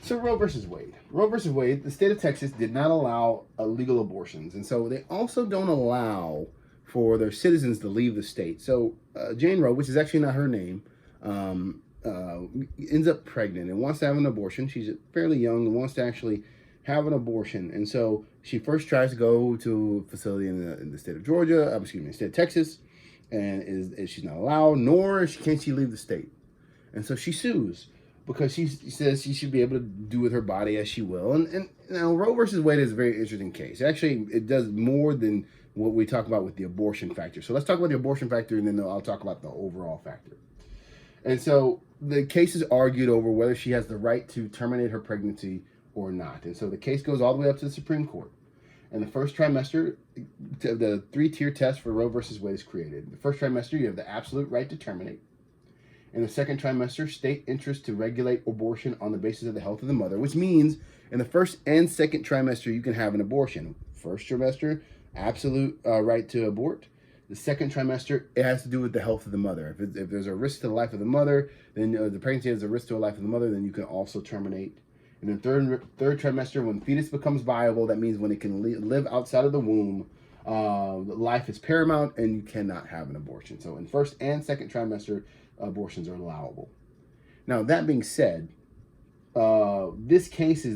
So Roe versus Wade. Roe versus Wade, the state of Texas did not allow illegal abortions, and so they also don't allow for their citizens to leave the state. So Jane Roe, which is actually not her name, um, uh, ends up pregnant and wants to have an abortion. She's fairly young and wants to actually have an abortion, and so she first tries to go to a facility in the state of Georgia, excuse me, the state of Texas, and is she's not allowed, nor can she leave the state. And so she sues because she says she should be able to do with her body as she will. And now Roe versus Wade is a very interesting case. Actually, it does more than what we talk about with the abortion factor. So let's talk about the abortion factor, and then I'll talk about the overall factor. And so the case is argued over whether she has the right to terminate her pregnancy or not. And so the case goes all the way up to the Supreme Court. In the first trimester, the three-tier test for Roe versus Wade is created. The first trimester, you have the absolute right to terminate. In the second trimester, state interest to regulate abortion on the basis of the health of the mother, which means in the first and second trimester, you can have an abortion. First trimester, absolute right to abort. The second trimester, it has to do with the health of the mother. If there's a risk to the life of the mother, then the pregnancy has a risk to the life of the mother, then you can also terminate. And then third trimester, when fetus becomes viable, that means when it can live outside of the womb, life is paramount and you cannot have an abortion. So in first and second trimester, abortions are allowable. Now, that being said, this case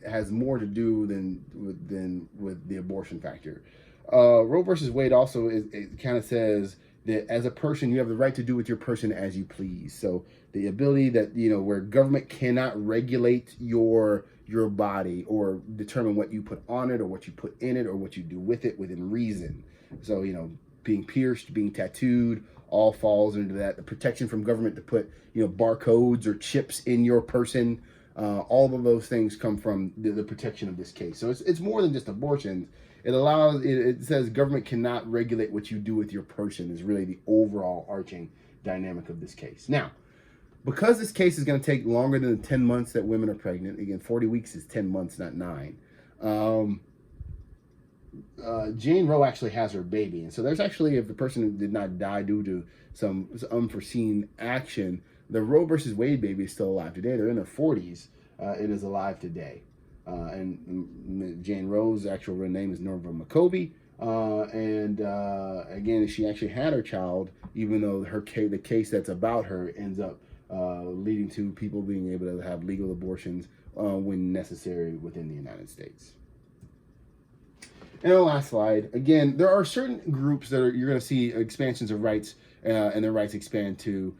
has more to do than with the abortion factor. Roe versus Wade also it kind of says that as a person, you have the right to do with your person as you please. So the ability that, where government cannot regulate your body or determine what you put on it or what you put in it or what you do with it within reason. So, being pierced, being tattooed, all falls into that. The protection from government to put, barcodes or chips in your person. All of those things come from the protection of this case. So it's more than just abortions. It says government cannot regulate what you do with your person is really the overall arching dynamic of this case. Now, because this case is going to take longer than the 10 months that women are pregnant, again, 40 weeks is 10 months, not 9. Jane Roe actually has her baby. And so there's actually, if the person did not die due to some unforeseen action, the Roe versus Wade baby is still alive today. They're in their 40s. It is alive today. And Jane Roe's actual real name is Norva McCovey. Again, she actually had her child, even though the case that's about her ends up leading to people being able to have legal abortions when necessary within the United States. And the last slide, again, there are certain groups that you're going to see expansions of rights and their rights expand to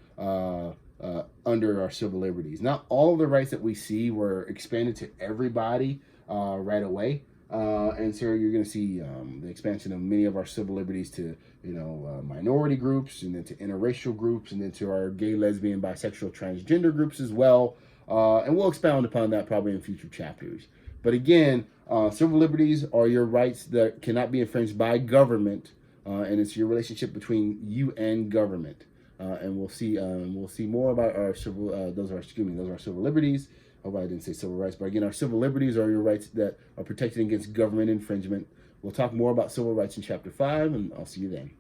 under our civil liberties. Not all of the rights that we see were expanded to everybody right away. And so you're going to see the expansion of many of our civil liberties to, minority groups, and then to interracial groups, and then to our gay, lesbian, bisexual, transgender groups as well. And we'll expound upon that probably in future chapters. But again, civil liberties are your rights that cannot be infringed by government, and it's your relationship between you and government. And we'll see more about our civil. Those are civil liberties. I hope I didn't say civil rights, but again, our civil liberties are your rights that are protected against government infringement. We'll talk more about civil rights in chapter 5, and I'll see you then.